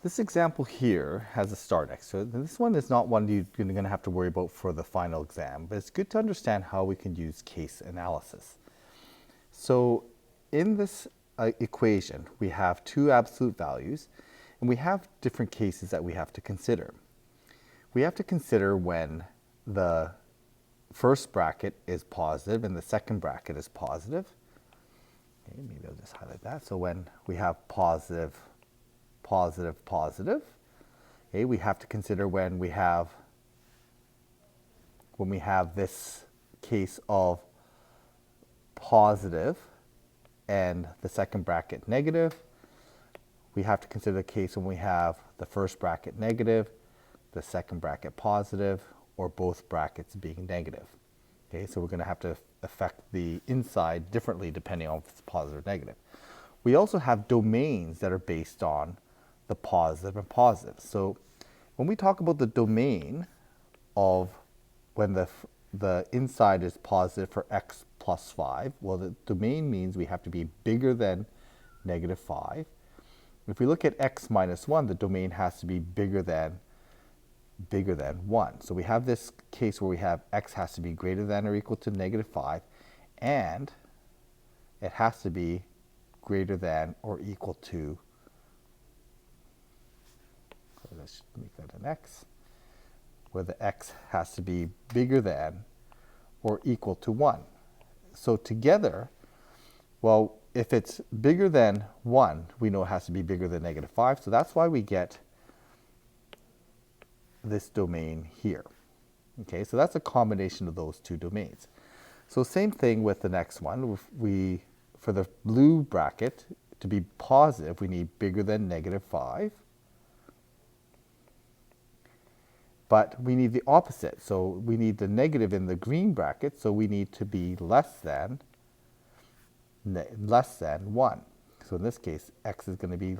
This example here has a start x. So this one is not one you're going to have to worry about for the final exam, but it's good to understand how we can use case analysis. So in this equation, we have two absolute values, and we have different cases that we have to consider. We have to consider when the first bracket is positive and the second bracket is positive. Okay, maybe I'll just highlight that. So when we have positive, positive, positive, okay, we have to consider when we have this case of positive and the second bracket negative. We have to consider the case when we have the first bracket negative, the second bracket positive, or both brackets being negative. Okay, so we're going to have to affect the inside differently depending on if it's positive or negative. We also have domains that are based on the positive and positive. So when we talk about the domain of when the inside is positive for x plus 5, well, the domain means we have to be bigger than negative 5. If we look at x minus 1, the domain has to be bigger than 1. So we have this case where we have x has to be greater than or equal to negative 5, and it has to be greater than or equal to, so let's make that an x, where the x has to be bigger than or equal to 1. So together, well, if it's bigger than 1, we know it has to be bigger than negative 5, so that's why we get this domain here. Okay, so that's a combination of those two domains. So same thing with the next one. For the blue bracket to be positive, we need bigger than negative 5. But we need the opposite. So we need the negative in the green bracket, so we need to be less than 1. So in this case, x is going to be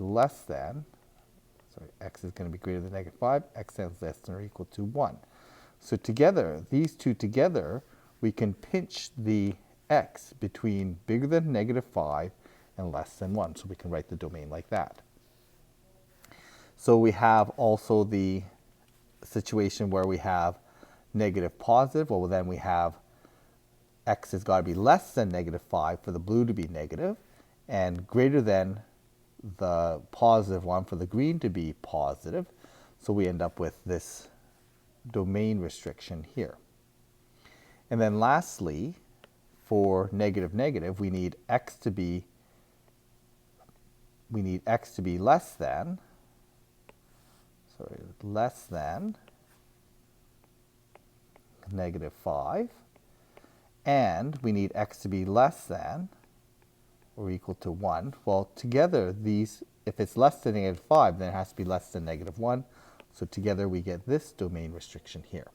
x is going to be greater than negative 5, x is less than or equal to 1. So together, these two together, we can pinch the x between bigger than negative 5 and less than 1. So we can write the domain like that. So we have also the situation where we have negative positive. Well, then we have x has got to be less than negative 5 for the blue to be negative, and greater than the positive one for the green to be positive. So we end up with this domain restriction here. And then lastly, for negative negative, we need x to be less than negative 5, and we need x to be less than or equal to 1. Well, together these, if it's less than negative 5, then it has to be less than negative 1. So together we get this domain restriction here.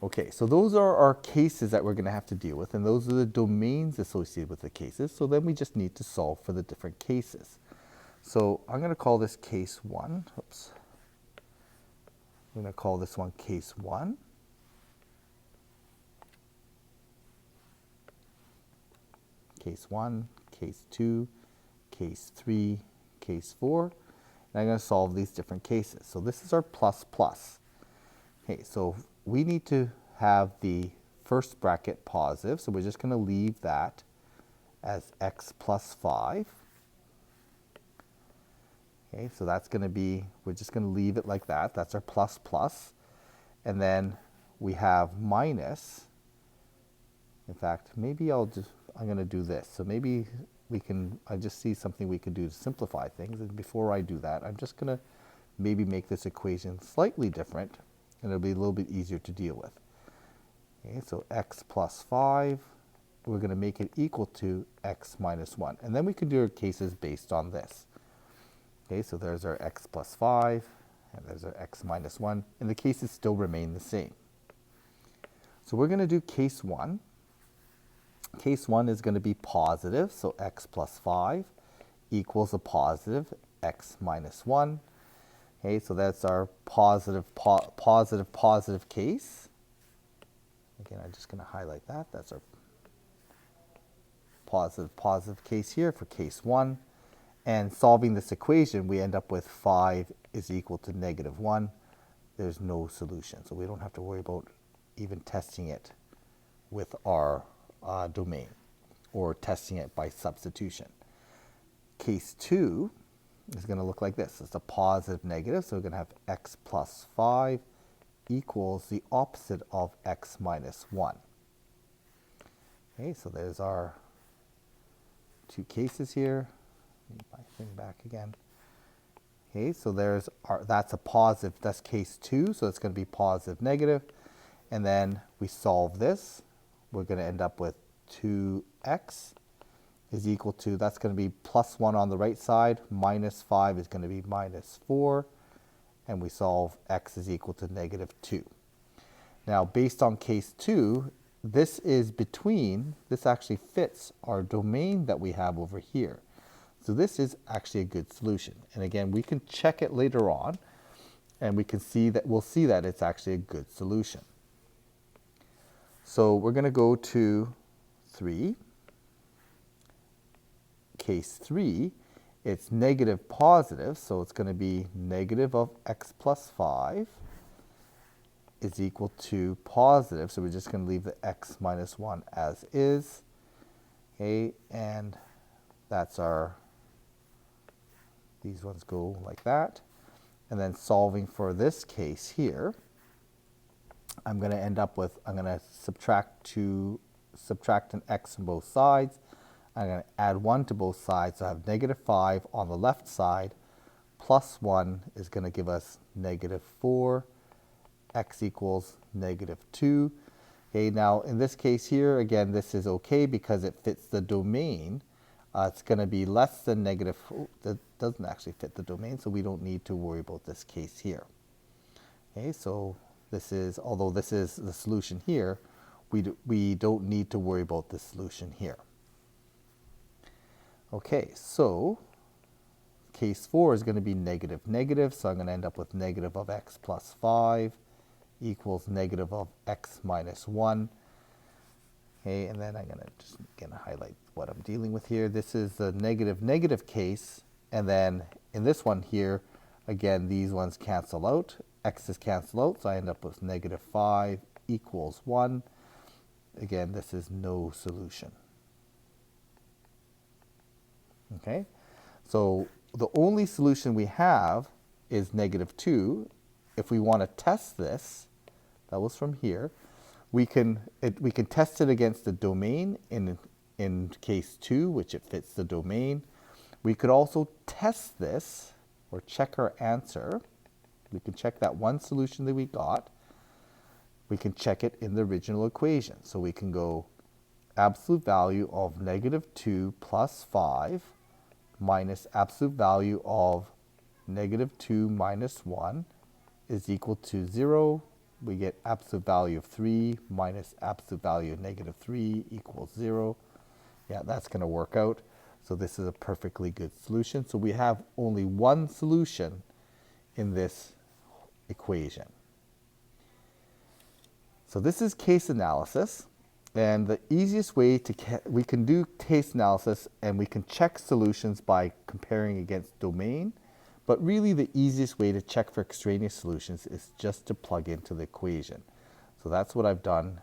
Okay, so those are our cases that we're going to have to deal with, and those are the domains associated with the cases. So then we just need to solve for the different cases. So I'm going to call this case 1. Oops. I'm going to call this one case 1. Case 1, case 2, case 3, case 4. And I'm going to solve these different cases. So this is our plus plus. Okay, so we need to have the first bracket positive, so we're just going to leave that as x plus 5. Okay, so that's going to be, we're just going to leave it like that. That's our plus plus. And then we have minus. In fact, maybe I'm going to do this. So maybe I just see something we can do to simplify things. And before I do that, I'm just going to maybe make this equation slightly different, and it'll be a little bit easier to deal with. Okay, so x plus 5, we're going to make it equal to x minus 1. And then we can do our cases based on this. Okay, so there's our x plus 5, and there's our x minus 1, and the cases still remain the same. So we're going to do case 1. Case 1 is going to be positive, so x plus 5 equals a positive x minus 1. Okay, so that's our positive case. Again, I'm just going to highlight that. That's our positive case here for case 1. And solving this equation, we end up with 5 is equal to negative 1. There's no solution. So we don't have to worry about even testing it with our domain or testing it by substitution. Case 2 is going to look like this. It's a positive negative, so we're going to have x plus 5 equals the opposite of x minus 1. Okay, so there's our two cases here. Move my thing back again. Okay, so there's our, that's a positive, that's case 2, so it's going to be positive negative. And then we solve this. We're going to end up with 2x is equal to, that's going to be plus 1 on the right side, minus 5 is going to be minus 4, and we solve x is equal to negative 2. Now, based on case 2, this is between, this actually fits our domain that we have over here. So this is actually a good solution. And again, we can check it later on, and we can see that, we'll see that it's actually a good solution. So we're going to go to 3. Case 3, it's negative positive, so it's going to be negative of x plus 5 is equal to positive, so we're just going to leave the x minus 1 as is. Okay, and that's our, these ones go like that. And then solving for this case here, I'm going to end up with, I'm going to subtract an x on both sides. I'm going to add 1 to both sides, so I have negative 5 on the left side, plus 1 is going to give us negative 4, x equals negative 2. Okay, now in this case here, again, this is okay because it fits the domain. It's going to be less than negative, that doesn't actually fit the domain, so we don't need to worry about this case here. Okay, so this is, although this is the solution here, we don't need to worry about the solution here. Okay, so case 4 is going to be negative negative, so I'm going to end up with negative of x plus 5 equals negative of x minus 1. Okay, and then I'm going to just highlight what I'm dealing with here. This is the negative negative case, and then in this one here, again, these ones cancel out. X's cancel out, so I end up with negative 5 equals 1. Again, this is no solution. Okay, so the only solution we have is negative 2. If we want to test this, that was from here, we can test it against the domain in case 2, which it fits the domain. We could also test this or check our answer. We can check that one solution that we got. We can check it in the original equation. So we can go absolute value of negative 2 plus 5 minus absolute value of negative 2 minus 1 is equal to 0. We get absolute value of 3 minus absolute value of negative 3 equals 0. Yeah, that's going to work out. So this is a perfectly good solution. So we have only one solution in this equation. So this is case analysis. And the easiest way to, we can do case analysis and we can check solutions by comparing against domain, but really the easiest way to check for extraneous solutions is just to plug into the equation. So that's what I've done.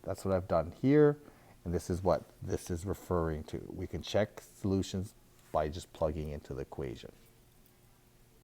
That's what I've done here, and this is what this is referring to. We can check solutions by just plugging into the equation.